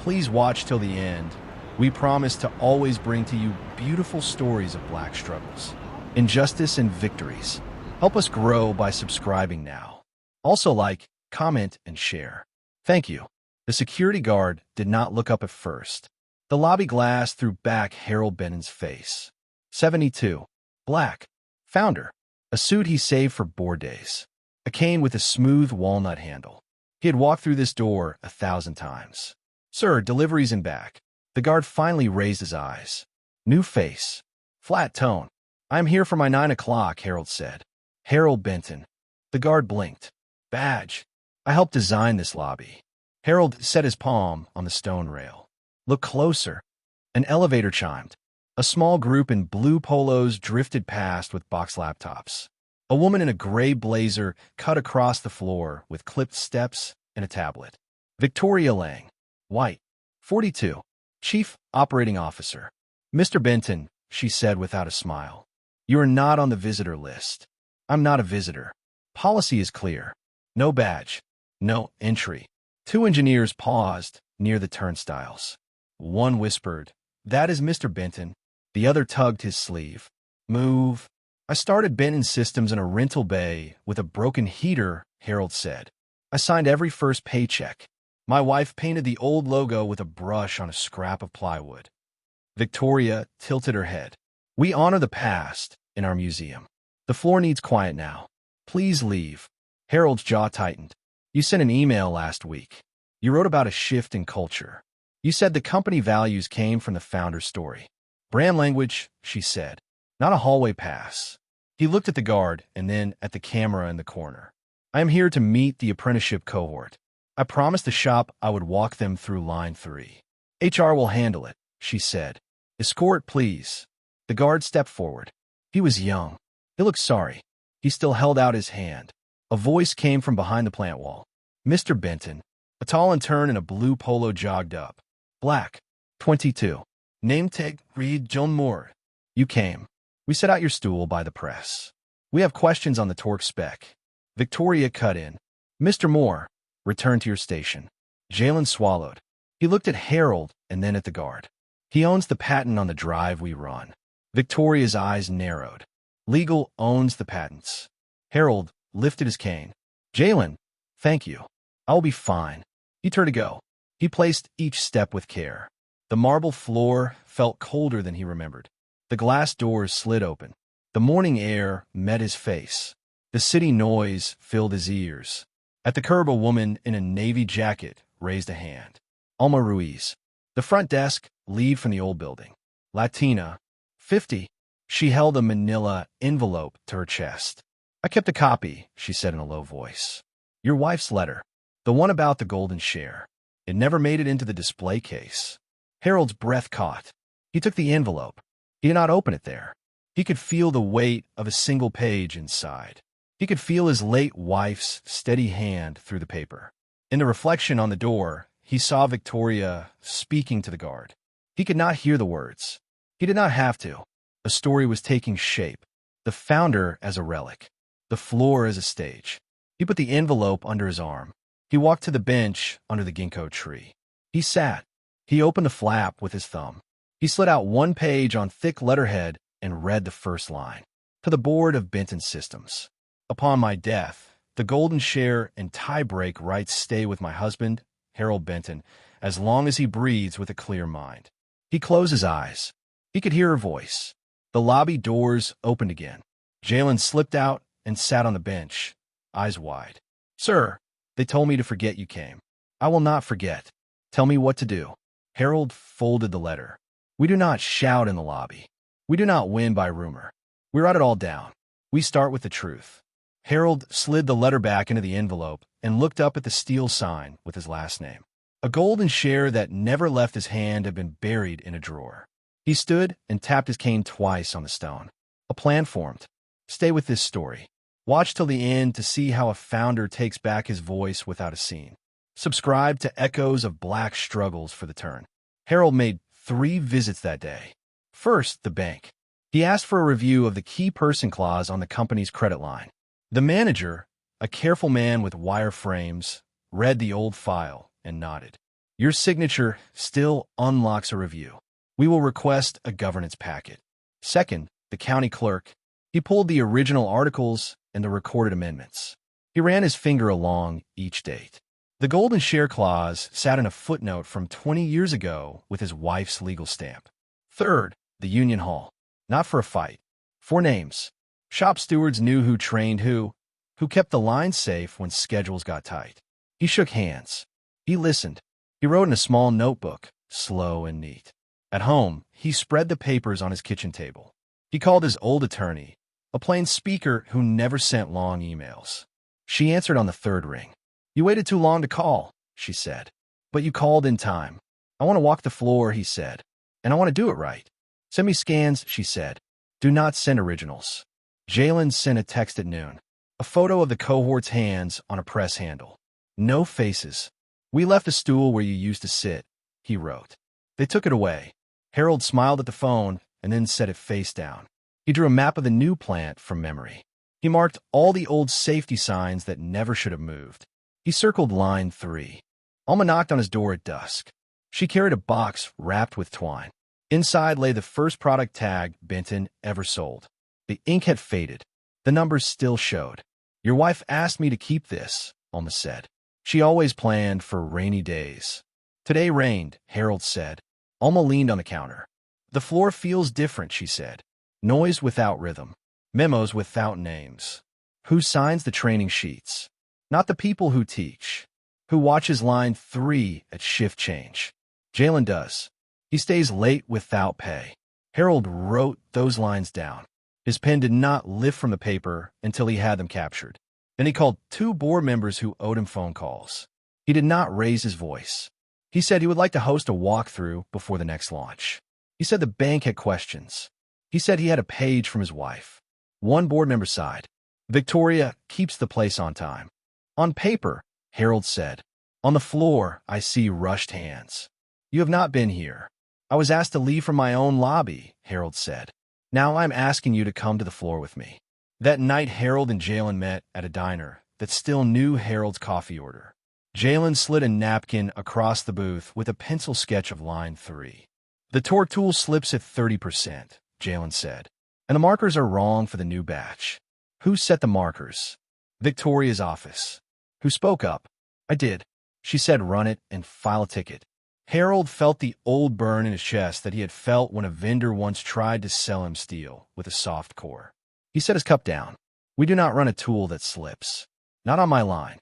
Please watch till the end. We promise to always bring to you beautiful stories of Black struggles, injustice, and victories. Help us grow by subscribing now. Also like, comment, and share. Thank you. The security guard did not look up at first. The lobby glass threw back Harold Benton's face. 72. Black. Founder. A suit he saved for board days. A cane with a smooth walnut handle. He had walked through this door 1,000 times. Sir, delivery's in back. The guard finally raised his eyes. New face. Flat tone. I'm here for my 9 o'clock, Harold said. Harold Benton. The guard blinked. Badge. I helped design this lobby. Harold set his palm on the stone rail. Look closer. An elevator chimed. A small group in blue polos drifted past with box laptops. A woman in a gray blazer cut across the floor with clipped steps and a tablet. Victoria Lang. White. 42. Chief Operating Officer. Mr. Benton, she said without a smile. You are not on the visitor list. I'm not a visitor. Policy is clear. No badge. No entry. 2 engineers paused near the turnstiles. One whispered, "That is Mr. Benton." The other tugged his sleeve. "Move." I started Benton Systems in a rental bay with a broken heater, Harold said. I signed every first paycheck. My wife painted the old logo with a brush on a scrap of plywood. Victoria tilted her head. We honor the past in our museum. The floor needs quiet now. Please leave. Harold's jaw tightened. You sent an email last week. You wrote about a shift in culture. You said the company values came from the founder's story. Brand language, she said, not a hallway pass. He looked at the guard and then at the camera in the corner. I am here to meet the apprenticeship cohort. I promised the shop I would walk them through line 3. HR will handle it, she said. Escort, please. The guard stepped forward. He was young. He looked sorry. He still held out his hand. A voice came from behind the plant wall. Mr. Benton. A tall intern in a blue polo jogged up. Black. 22. Name tag, read John Moore. You came. We set out your stool by the press. We have questions on the torque spec. Victoria cut in. Mr. Moore, return to your station. Jalen swallowed. He looked at Harold and then at the guard. He owns the patent on the drive we run. Victoria's eyes narrowed. Legal owns the patents. Harold lifted his cane. Jalen, thank you. I'll be fine. He turned to go. He placed each step with care. The marble floor felt colder than he remembered. The glass doors slid open. The morning air met his face. The city noise filled his ears. At the curb, a woman in a navy jacket raised a hand. Alma Ruiz. The front desk, lead from the old building. Latina. 50. She held a manila envelope to her chest. I kept a copy, she said in a low voice. Your wife's letter. The one about the golden share. It never made it into the display case. Harold's breath caught. He took the envelope. He did not open it there. He could feel the weight of a single page inside. He could feel his late wife's steady hand through the paper. In the reflection on the door, he saw Victoria speaking to the guard. He could not hear the words. He did not have to. A story was taking shape. The founder as a relic. The floor as a stage. He put the envelope under his arm. He walked to the bench under the ginkgo tree. He sat. He opened the flap with his thumb. He slid out one page on thick letterhead and read the first line. To the board of Benton Systems. Upon my death, the golden share and tie-break rights stay with my husband, Harold Benton, as long as he breathes with a clear mind. He closed his eyes. He could hear her voice. The lobby doors opened again. Jalen slipped out and sat on the bench, eyes wide. Sir, they told me to forget you came. I will not forget. Tell me what to do. Harold folded the letter. We do not shout in the lobby. We do not win by rumor. We write it all down. We start with the truth. Harold slid the letter back into the envelope and looked up at the steel sign with his last name. A golden share that never left his hand had been buried in a drawer. He stood and tapped his cane twice on the stone. A plan formed. Stay with this story. Watch till the end to see how a founder takes back his voice without a scene. Subscribe to Echoes of Black Struggles for the turn. Harold made 3 visits that day. First, the bank. He asked for a review of the key person clause on the company's credit line. The manager, a careful man with wire frames, read the old file and nodded. Your signature still unlocks a review. We will request a governance packet. Second, the county clerk. He pulled the original articles and the recorded amendments. He ran his finger along each date. The golden share clause sat in a footnote from 20 years ago with his wife's legal stamp. Third, the union hall. Not for a fight. 4 names. Shop stewards knew who trained who kept the line safe when schedules got tight. He shook hands. He listened. He wrote in a small notebook, slow and neat. At home, he spread the papers on his kitchen table. He called his old attorney, a plain speaker who never sent long emails. She answered on the 3rd ring. "You waited too long to call," she said. "But you called in time." "I want to walk the floor," he said. "And I want to do it right." "Send me scans," she said. "Do not send originals." Jalen sent a text at noon. A photo of the cohort's hands on a press handle. "No faces. We left a stool where you used to sit," he wrote. They took it away. Harold smiled at the phone and then set it face down. He drew a map of the new plant from memory. He marked all the old safety signs that never should have moved. He circled line 3. Alma knocked on his door at dusk. She carried a box wrapped with twine. Inside lay the first product tag Benton ever sold. The ink had faded. The numbers still showed. "Your wife asked me to keep this," Alma said. "She always planned for rainy days." "Today rained," Harold said. Alma leaned on the counter. "The floor feels different," she said. "Noise without rhythm. Memos without names. Who signs the training sheets? Not the people who teach. Who watches line 3 at shift change? Jalen does. He stays late without pay." Harold wrote those lines down. His pen did not lift from the paper until he had them captured. Then he called 2 board members who owed him phone calls. He did not raise his voice. He said he would like to host a walkthrough before the next launch. He said the bank had questions. He said he had a page from his wife. One board member sighed. "Victoria keeps the place on time." "On paper," Harold said. "On the floor, I see rushed hands. You have not been here." "I was asked to leave from my own lobby," Harold said. "Now I'm asking you to come to the floor with me." That night, Harold and Jalen met at a diner that still knew Harold's coffee order. Jalen slid a napkin across the booth with a pencil sketch of line 3. "The torque tool slips at 30%, Jalen said. "And the markers are wrong for the new batch." "Who set the markers?" "Victoria's office." "Who spoke up?" "I did." She said, "Run it and file a ticket." Harold felt the old burn in his chest that he had felt when a vendor once tried to sell him steel with a soft core. He set his cup down. "We do not run a tool that slips. Not on my line."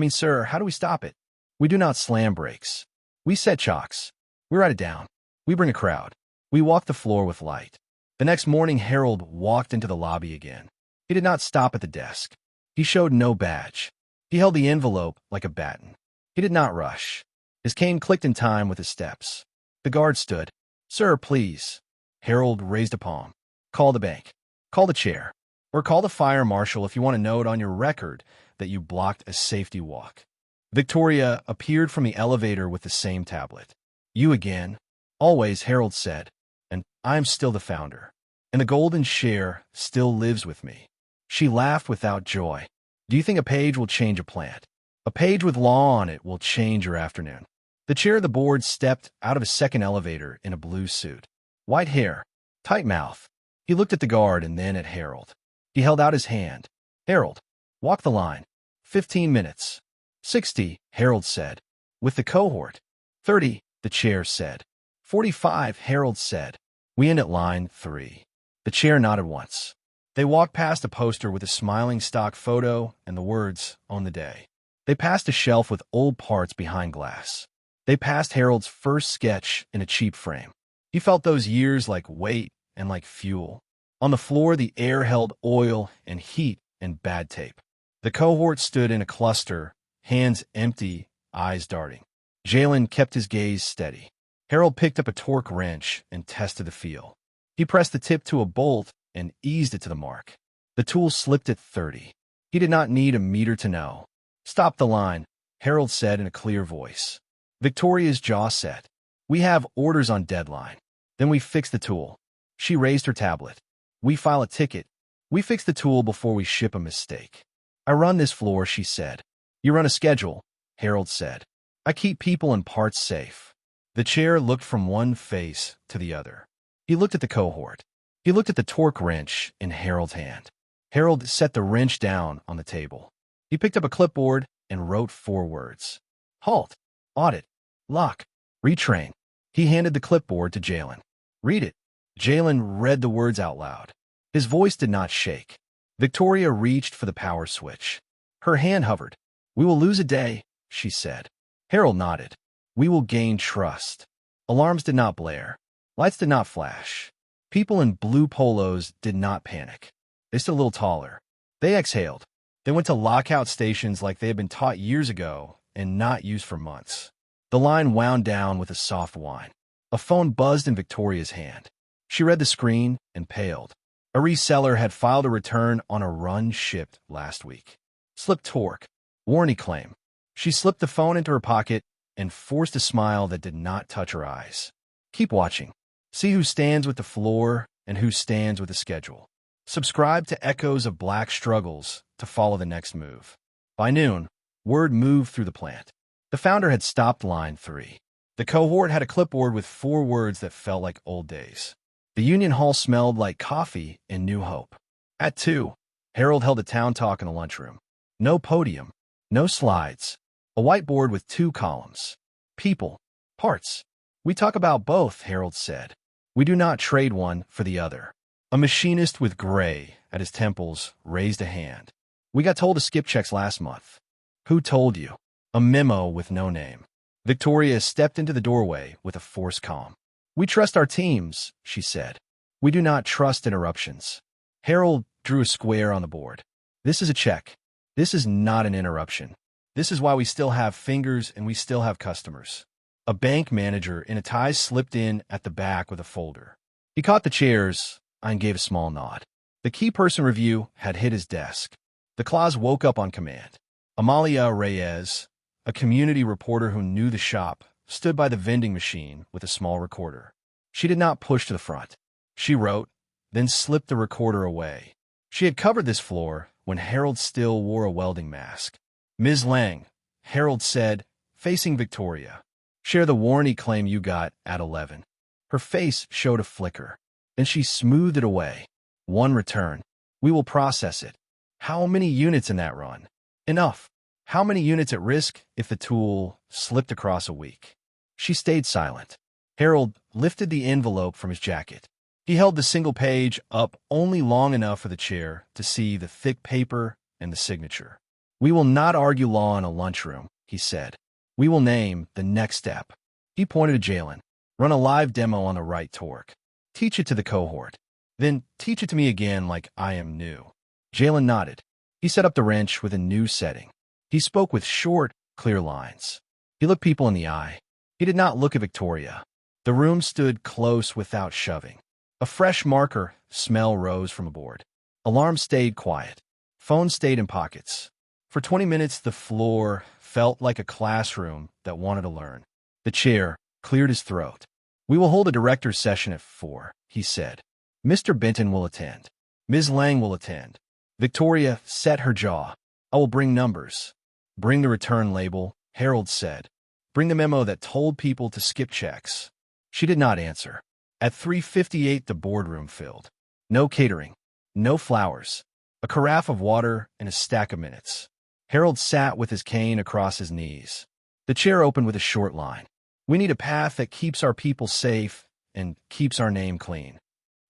Sir, how do we stop it?" "We do not slam brakes. We set chocks. We write it down. We bring a crowd. We walk the floor with light." The next morning, Harold walked into the lobby again. He did not stop at the desk. He showed no badge. He held the envelope like a baton. He did not rush. His cane clicked in time with his steps. The guard stood. "Sir, please." Harold raised a palm. "Call the bank. Call the chair. Or call the fire marshal if you want to note on your record that you blocked a safety walk." Victoria appeared from the elevator with the same tablet. "You again?" "Always," Harold said. "And I'm still the founder. And the golden share still lives with me." She laughed without joy. "Do you think a page will change a plant? A page with law on it will change your afternoon." The chair of the board stepped out of a second elevator in a blue suit. White hair, tight mouth. He looked at the guard and then at Harold. He held out his hand. "Harold, walk the line. 15 minutes. 60, Harold said. "With the cohort." 30, the chair said. 45, Harold said. "We end at line 3. The chair nodded once. They walked past a poster with a smiling stock photo and the words, "On the day." They passed a shelf with old parts behind glass. They passed Harold's first sketch in a cheap frame. He felt those years like weight and like fuel. On the floor, the air held oil and heat and bad tape. The cohort stood in a cluster, hands empty, eyes darting. Jalen kept his gaze steady. Harold picked up a torque wrench and tested the feel. He pressed the tip to a bolt and eased it to the mark. The tool slipped at 30. He did not need a meter to know. "Stop the line," Harold said in a clear voice. Victoria's jaw set. "We have orders on deadline." Then we fix the tool. She raised her tablet. "We file a ticket. We fix the tool before we ship a mistake." "I run this floor," she said. "You run a schedule," Harold said. I keep people and parts safe. The chair looked from one face to the other. He looked at the cohort. He looked at the torque wrench in Harold's hand. Harold set the wrench down on the table. He picked up a clipboard and wrote 4 words. Halt, audit, lock, retrain. He handed the clipboard to Jalen. Read it. Jalen read the words out loud. His voice did not shake. Victoria reached for the power switch. Her hand hovered. We will lose a day, she said. Harold nodded. We will gain trust. Alarms did not blare. Lights did not flash. People in blue polos did not panic. They stood a little taller. They exhaled. They went to lockout stations like they had been taught years ago and not used for months. The line wound down with a soft whine. A phone buzzed in Victoria's hand. She read the screen and paled. A reseller had filed a return on a run shipped last week. Slip torque. Warranty claim. She slipped the phone into her pocket and forced a smile that did not touch her eyes. Keep watching. See who stands with the floor and who stands with the schedule. Subscribe to Echoes of Black Struggles to follow the next move. By noon, word moved through the plant. The founder had stopped line 3. The cohort had a clipboard with 4 words that felt like old days. The union hall smelled like coffee and new hope. At 2, Harold held a town talk in the lunchroom. No podium, no slides. A whiteboard with 2 columns. People, parts. We talk about both, Harold said. We do not trade one for the other. A machinist with gray at his temples raised a hand. We got told to skip checks last month. Who told you? A memo with no name. Victoria stepped into the doorway with a forced calm. We trust our teams, she said. We do not trust interruptions. Harold drew a square on the board. This is a check. This is not an interruption. This is why we still have fingers and we still have customers. A bank manager in a tie slipped in at the back with a folder. He caught the chairs and gave a small nod. The key person review had hit his desk. The claws woke up on command. Amalia Reyes, a community reporter who knew the shop, stood by the vending machine with a small recorder. She did not push to the front. She wrote, then slipped the recorder away. She had covered this floor when Harold still wore a welding mask. Ms. Lang, Harold said, facing Victoria. Share the warranty claim you got at 11. Her face showed a flicker. Then she smoothed it away. 1 return. We will process it. How many units in that run? Enough. How many units at risk if the tool slipped across a week? She stayed silent. Harold lifted the envelope from his jacket. He held the single page up only long enough for the chair to see the thick paper and the signature. We will not argue law in a lunchroom, he said. We will name the next step. He pointed to Jalen. Run a live demo on the right torque. Teach it to the cohort. Then teach it to me again like I am new. Jalen nodded. He set up the wrench with a new setting. He spoke with short, clear lines. He looked people in the eye. He did not look at Victoria. The room stood close without shoving. A fresh marker smell rose from a board. Alarms stayed quiet. Phones stayed in pockets. For 20 minutes, the floor felt like a classroom that wanted to learn. The chair cleared his throat. We will hold a director's session at 4, he said. Mr. Benton will attend. Ms. Lang will attend. Victoria set her jaw. I will bring numbers. Bring the return label, Harold said. Bring the memo that told people to skip checks. She did not answer. At 3:58, the boardroom filled. No catering. No flowers. A carafe of water and a stack of minutes. Harold sat with his cane across his knees. The chair opened with a short line. We need a path that keeps our people safe and keeps our name clean.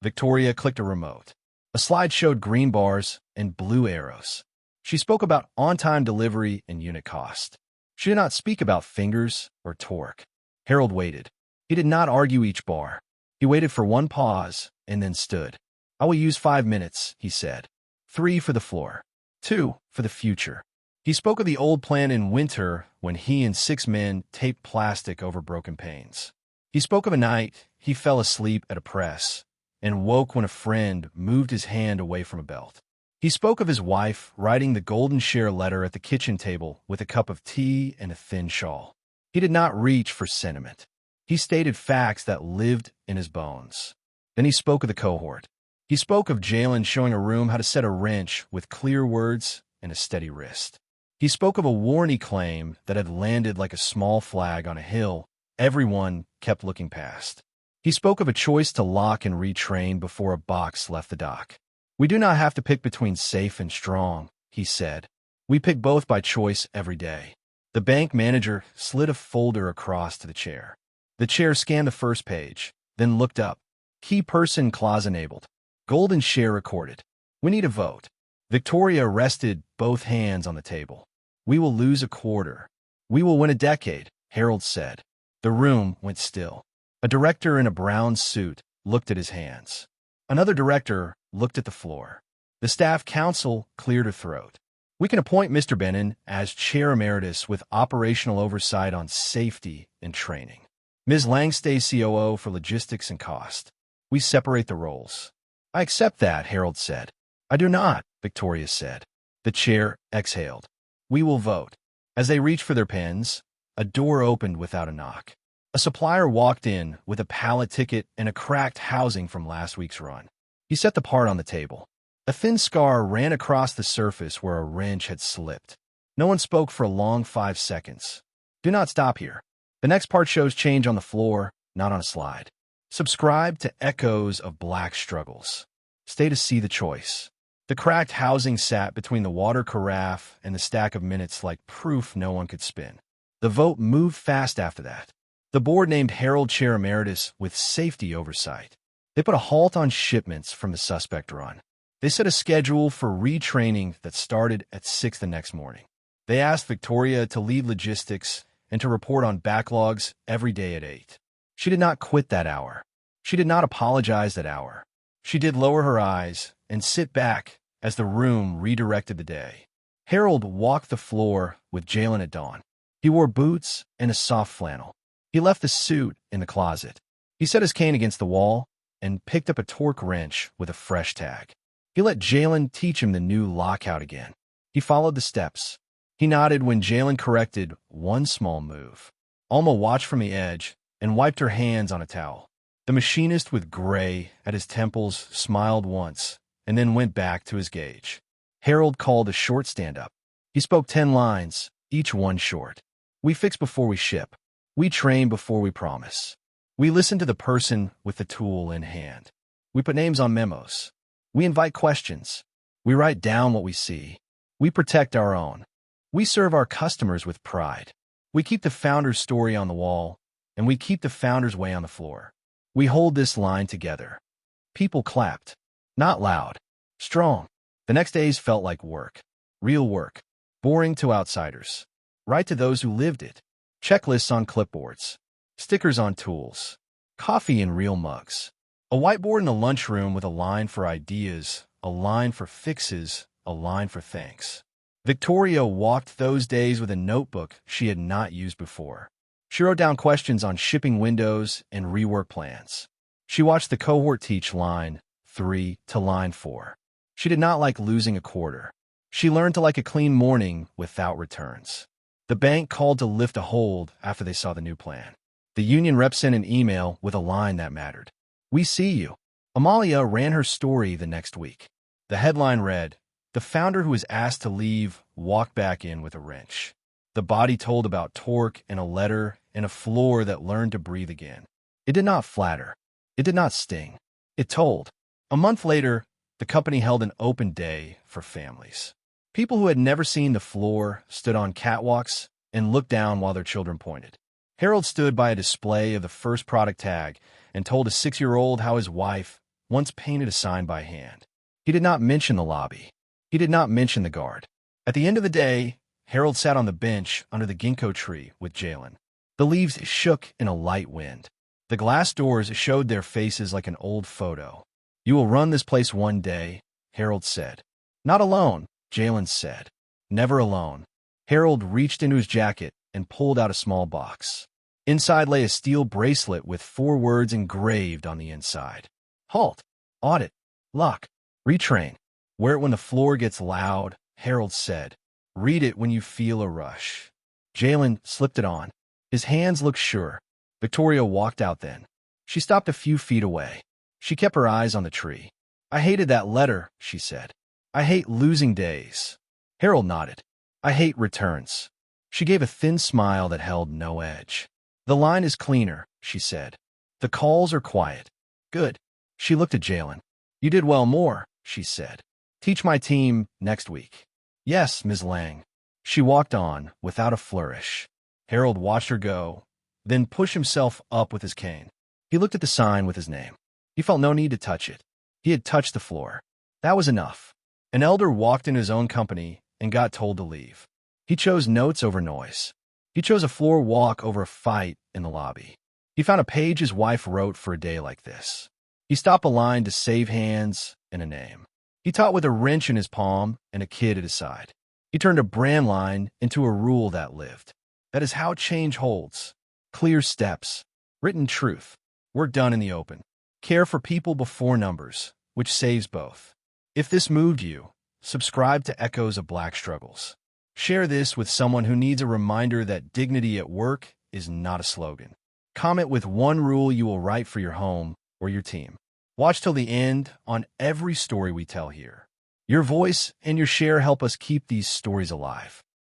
Victoria clicked a remote. A slide showed green bars and blue arrows. She spoke about on-time delivery and unit cost. She did not speak about fingers or torque. Harold waited. He did not argue each bar. He waited for 1 pause and then stood. I will use 5 minutes, he said. 3 for the floor. 2 for the future. He spoke of the old plan in winter when he and 6 men taped plastic over broken panes. He spoke of a night he fell asleep at a press and woke when a friend moved his hand away from a belt. He spoke of his wife writing the golden share letter at the kitchen table with a cup of tea and a thin shawl. He did not reach for sentiment. He stated facts that lived in his bones. Then he spoke of the cohort. He spoke of Jalen showing a room how to set a wrench with clear words and a steady wrist. He spoke of a warranty claim that had landed like a small flag on a hill. Everyone kept looking past. He spoke of a choice to lock and retrain before a box left the dock. We do not have to pick between safe and strong, he said. We pick both by choice every day. The bank manager slid a folder across to the chair. The chair scanned the first page, then looked up. Key person clause enabled. Golden share recorded. We need a vote. Victoria rested both hands on the table. We will lose a quarter. We will win a decade, Harold said. The room went still. A director in a brown suit looked at his hands. Another director looked at the floor. The staff counsel cleared her throat. We can appoint Mr. Bennon as chair emeritus with operational oversight on safety and training. Ms. Langstay, COO for logistics and cost. We separate the roles. I accept that, Harold said. I do not, Victoria said. The chair exhaled. We will vote. As they reached for their pens, a door opened without a knock. A supplier walked in with a pallet ticket and a cracked housing from last week's run. He set the part on the table. A thin scar ran across the surface where a wrench had slipped. No one spoke for a long 5 seconds. Do not stop here. The next part shows change on the floor, not on a slide. Subscribe to Echoes of Black Struggles. Stay to see the choice. The cracked housing sat between the water carafe and the stack of minutes like proof no one could spin. The vote moved fast after that. The board named Harold chair emeritus with safety oversight. They put a halt on shipments from the suspect run. They set a schedule for retraining that started at 6 the next morning. They asked Victoria to lead logistics and to report on backlogs every day at 8. She did not quit that hour. She did not apologize that hour. She did lower her eyes and sit back as the room redirected the day. Harold walked the floor with Jalen at dawn. He wore boots and a soft flannel. He left the suit in the closet. He set his cane against the wall and picked up a torque wrench with a fresh tag. He let Jalen teach him the new lockout again. He followed the steps. He nodded when Jalen corrected one small move. Alma watched from the edge and wiped her hands on a towel. The machinist with gray at his temples smiled once and then went back to his gauge. Harold called a short stand-up. He spoke 10 lines, each one short. We fix before we ship. We train before we promise. We listen to the person with the tool in hand. We put names on memos. We invite questions. We write down what we see. We protect our own. We serve our customers with pride. We keep the founder's story on the wall, and we keep the founder's way on the floor. We hold this line together. People clapped. Not loud. Strong. The next days felt like work. Real work. Boring to outsiders. Right to those who lived it. Checklists on clipboards. Stickers on tools. Coffee in real mugs. A whiteboard in a lunchroom with a line for ideas, a line for fixes, a line for thanks. Victoria walked those days with a notebook she had not used before. She wrote down questions on shipping windows and rework plans. She watched the cohort teach line 3 to line 4. She did not like losing a quarter. She learned to like a clean morning without returns. The bank called to lift a hold after they saw the new plan. The union rep sent an email with a line that mattered. We see you. Amalia ran her story the next week. The headline read, "The founder who was asked to leave walked back in with a wrench." The body told about torque and a letter and a floor that learned to breathe again. It did not flatter. It did not sting. It told. A month later, the company held an open day for families. People who had never seen the floor stood on catwalks and looked down while their children pointed. Harold stood by a display of the first product tag and told a 6-year-old how his wife once painted a sign by hand. He did not mention the lobby. He did not mention the guard. At the end of the day, Harold sat on the bench under the ginkgo tree with Jalen. The leaves shook in a light wind. The glass doors showed their faces like an old photo. "You will run this place one day," Harold said. "Not alone," Jalen said. "Never alone." Harold reached into his jacket and pulled out a small box. Inside lay a steel bracelet with 4 words engraved on the inside. Halt, audit, lock, retrain. Wear it when the floor gets loud, Harold said. Read it when you feel a rush. Jalen slipped it on. His hands looked sure. Victoria walked out then. She stopped a few feet away. She kept her eyes on the tree. "I hated that letter," she said. "I hate losing days." Harold nodded. I hate returns. She gave a thin smile that held no edge. The line is cleaner, she said. The calls are quiet. Good. She looked at Jalen. You did well more, she said. Teach my team next week. Yes, Ms. Lang. She walked on, without a flourish. Harold watched her go, then push himself up with his cane. He looked at the sign with his name. He felt no need to touch it. He had touched the floor. That was enough. An elder walked into his own company and got told to leave. He chose notes over noise. He chose a floor walk over a fight in the lobby. He found a page his wife wrote for a day like this. He stopped a line to save hands and a name. He taught with a wrench in his palm and a kid at his side. He turned a brand line into a rule that lived. That is how change holds. Clear steps. Written truth. Work done in the open. Care for people before numbers, which saves both. If this moved you, subscribe to Echoes of Black Struggles. Share this with someone who needs a reminder that dignity at work is not a slogan. Comment with one rule you will write for your home or your team. Watch till the end on every story we tell here. Your voice and your share help us keep these stories alive.